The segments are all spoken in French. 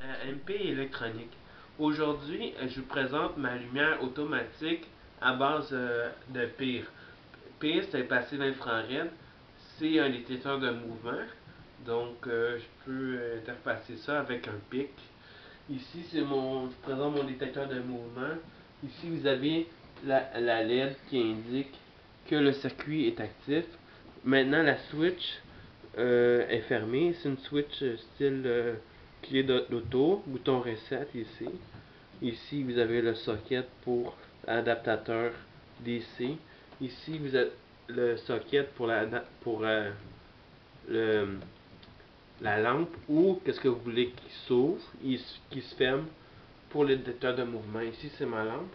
à MP Électronique. Aujourd'hui, je vous présente ma lumière automatique à base de PIR. PIR, c'est un passif infrared. C'est un détecteur de mouvement. Donc, je peux interfacer ça avec un PIC. Ici, je présente mon détecteur de mouvement. Ici, vous avez la LED qui indique que le circuit est actif. Maintenant, la switch est fermée. C'est une switch style clé d'auto, bouton reset ici. Ici, vous avez le socket pour l'adaptateur DC. Ici, vous avez le socket pour la lampe ou qu'est-ce que vous voulez qui s'ouvre, qui se ferme pour le détecteur de mouvement. Ici, c'est ma lampe.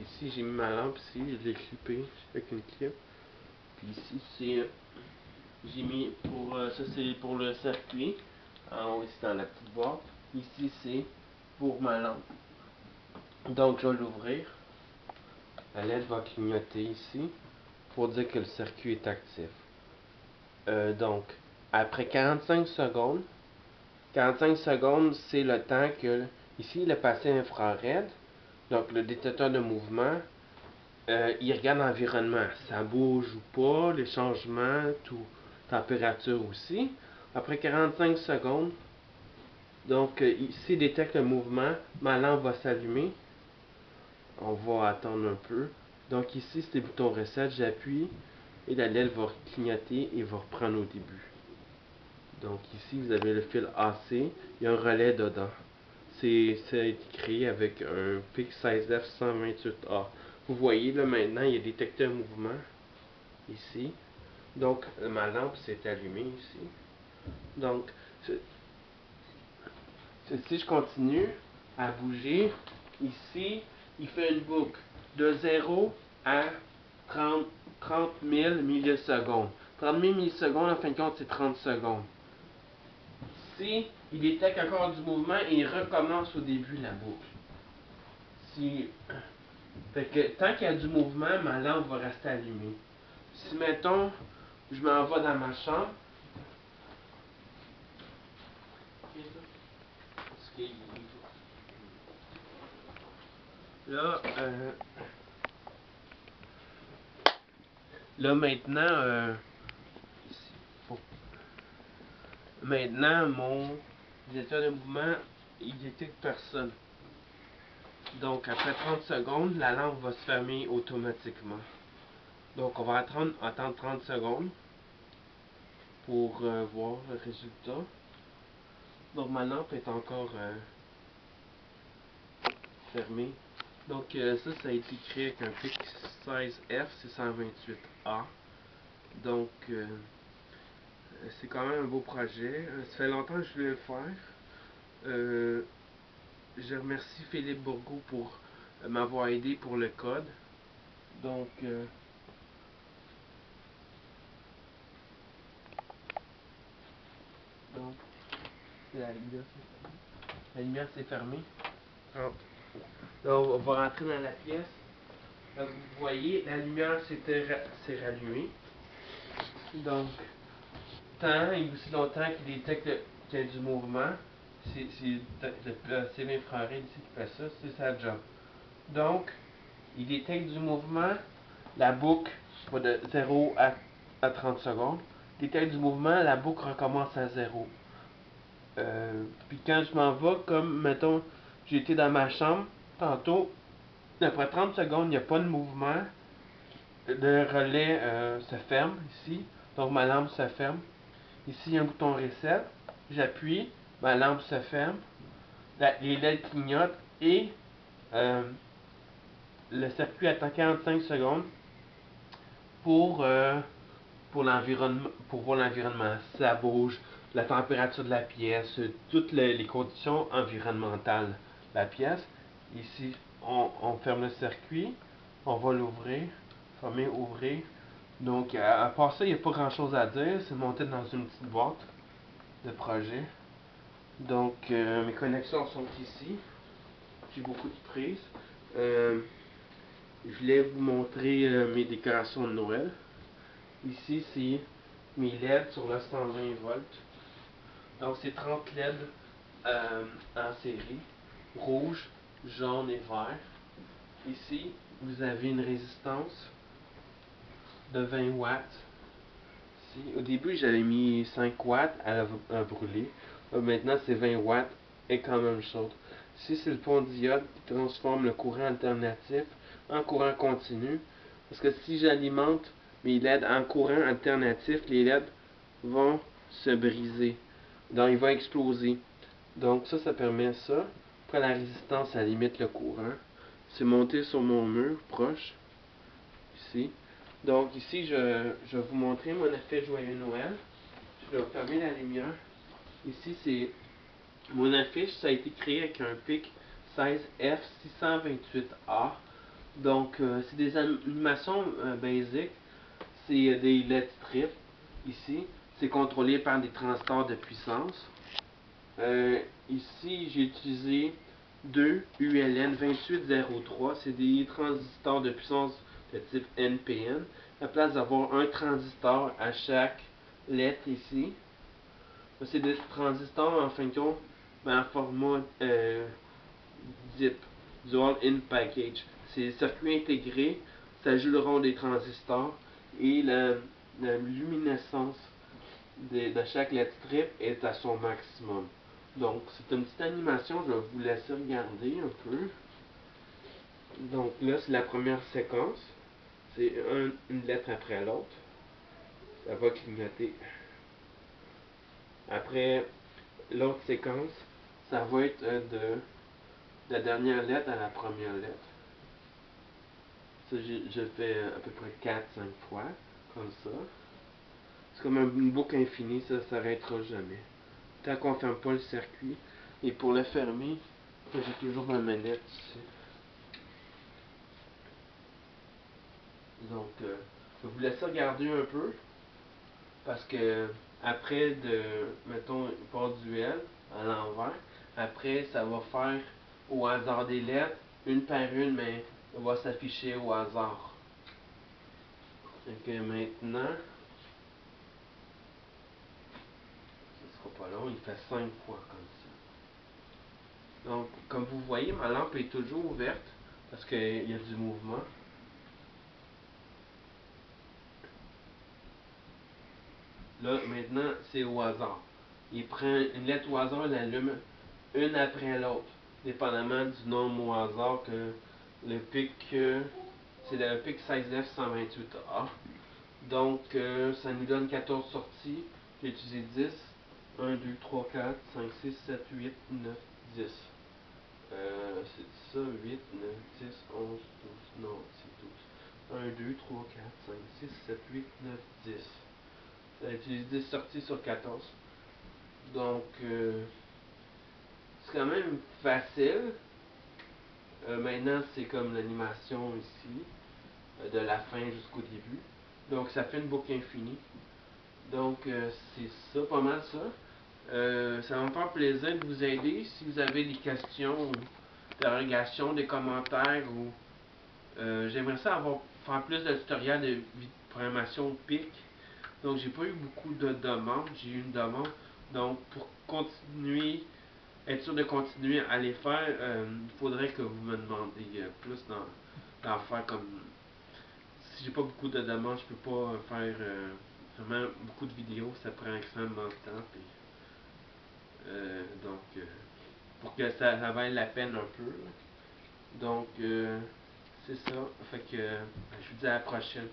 Ici, j'ai mis ma lampe ici, je l'ai clippé avec une clip. Puis ici, j'ai mis ça c'est pour le circuit. En haut, ici dans la petite boîte. Ici, c'est pour ma lampe. Donc, je vais l'ouvrir. La LED va clignoter ici pour dire que le circuit est actif. Donc, après 45 secondes, c'est le temps que, ici, le passé infrared, donc le détecteur de mouvement, il regarde l'environnement, ça bouge ou pas, les changements, tout, température aussi. Après 45 secondes, donc ici, il détecte le mouvement, ma lampe va s'allumer. On va attendre un peu. Donc ici, c'est le bouton reset, j'appuie et la LED va clignoter et va reprendre au début. Donc ici, vous avez le fil AC, il y a un relais dedans. Ça a été créé avec un PIC 16F128A. Vous voyez là maintenant, il y a détecté un mouvement ici. Donc ma lampe s'est allumée ici. Donc si je continue à bouger, ici, il fait une boucle de 0 à 30 000 millisecondes. 30 000 millisecondes, en fin de compte, c'est 30 secondes. Si il détecte encore du mouvement et il recommence au début la boucle. Fait que tant qu'il y a du mouvement, ma lampe va rester allumée. Si mettons, je m'en vais dans ma chambre. Là, maintenant, maintenant, mon détecteur de mouvement, il détecte personne. Donc, après 30 secondes, la lampe va se fermer automatiquement. Donc, on va attendre 30 secondes pour voir le résultat. Donc, ma lampe est encore fermée. Donc, ça a été créé avec un PIC 16F628A. Donc, c'est quand même un beau projet. Ça fait longtemps que je voulais le faire. Je remercie Philippe Bourgault pour m'avoir aidé pour le code. Donc, la lumière s'est fermée. Oh. Donc, on va rentrer dans la pièce. Donc, vous voyez, la lumière s'est rallumée. Donc, tant et aussi longtemps qu'il détecte qu'il y a du mouvement, c'est l'infrared ici qui fait ça, c'est sa job. Donc, il détecte du mouvement, la boucle va de 0 à 30 secondes. Détecte du mouvement, la boucle recommence à 0. Puis quand je m'en vais, comme mettons, j'étais dans ma chambre tantôt, après 30 secondes, il n'y a pas de mouvement. Le relais se ferme ici, donc ma lampe se ferme. Ici, il y a un bouton reset. J'appuie, ma lampe se ferme, les LED clignotent et le circuit attend 45 secondes pour, pour voir l'environnement. Ça bouge, la température de la pièce, toutes les conditions environnementales de la pièce. Ici, on ferme le circuit, on va l'ouvrir, fermer, ouvrir. Donc, à part ça, il n'y a pas grand chose à dire. C'est monté dans une petite boîte de projet. Donc, mes connexions sont ici. J'ai beaucoup de prises. Je voulais vous montrer mes décorations de Noël. Ici, c'est mes LED sur le 120 volts. Donc c'est 30 LED en série, rouge, jaune et vert. Ici, vous avez une résistance de 20 watts. Ici, au début, j'avais mis 5 watts à brûler. Maintenant, c'est 20 watts et quand même chaude. Ici, c'est le pont diode qui transforme le courant alternatif en courant continu. Parce que si j'alimente mes LED en courant alternatif, les LED vont se briser. Donc, il va exploser. Donc, ça permet ça. Après, la résistance, ça limite le courant. C'est monté sur mon mur proche. Ici. Donc, ici, je vais vous montrer mon effet Joyeux Noël. Je vais fermer la lumière. Ici, c'est mon affiche. Ça a été créé avec un PIC 16F628A. Donc, c'est des animations basiques. C'est des LED strips. Ici, c'est contrôlé par des transistors de puissance. Ici, j'ai utilisé deux ULN 2803. C'est des transistors de puissance de type NPN. À la place d'avoir un transistor à chaque lettre ici, c'est des transistors en fin de compte en format DIP, Dual In Package. C'est circuit intégré, ça joue le rôle des transistors et la luminescence de chaque lettre strip est à son maximum. Donc, c'est une petite animation, je vais vous laisser regarder un peu. Donc là, c'est la première séquence. C'est une lettre après l'autre. Ça va clignoter. Après l'autre séquence, ça va être de la dernière lettre à la première lettre. Ça, je fais à peu près 4-5 fois, comme ça. C'est comme une boucle infinie, ça ne s'arrêtera jamais. Tant qu'on ne ferme pas le circuit. Et pour le fermer, j'ai toujours ma manette ici. Donc, je vais vous laisser regarder un peu. Parce que après mettons, part duel à l'envers, après, ça va faire au hasard des lettres, une par une, mais ça va s'afficher au hasard. Donc maintenant, ce sera pas long, il fait 5 fois comme ça. Donc, comme vous voyez, ma lampe est toujours ouverte parce qu'il y a du mouvement. Là, maintenant, c'est au hasard. Il prend une lettre au hasard, il l'allume une après l'autre, dépendamment du nombre au hasard que le pic, c'est le pic 16F128A. Donc, ça nous donne 14 sorties. J'ai utilisé 10. 1, 2, 3, 4, 5, 6, 7, 8, 9, 10. C'est ça, 8, 9, 10, 11, 12. Non, c'est 12. 1, 2, 3, 4, 5, 6, 7, 8, 9, 10. J'ai utilisé 10 sorties sur 14. Donc, c'est quand même facile. Maintenant, c'est comme l'animation ici, de la fin jusqu'au début. Donc, ça fait une boucle infinie. Donc, c'est ça, pas mal ça. Ça va me faire plaisir de vous aider. Si vous avez des questions, des interrogations, des commentaires, ou j'aimerais ça faire plus de tutoriels de programmation PIC. Donc, j'ai pas eu beaucoup de demandes. J'ai eu une demande. Donc, pour continuer, être sûr de continuer à les faire, il faudrait que vous me demandiez plus d'en faire comme. Si j'ai pas beaucoup de demandes, je peux pas faire vraiment beaucoup de vidéos, ça prend extrêmement de temps. Puis, donc, pour que ça vaille la peine un peu. Donc, c'est ça. Fait que je vous dis à la prochaine.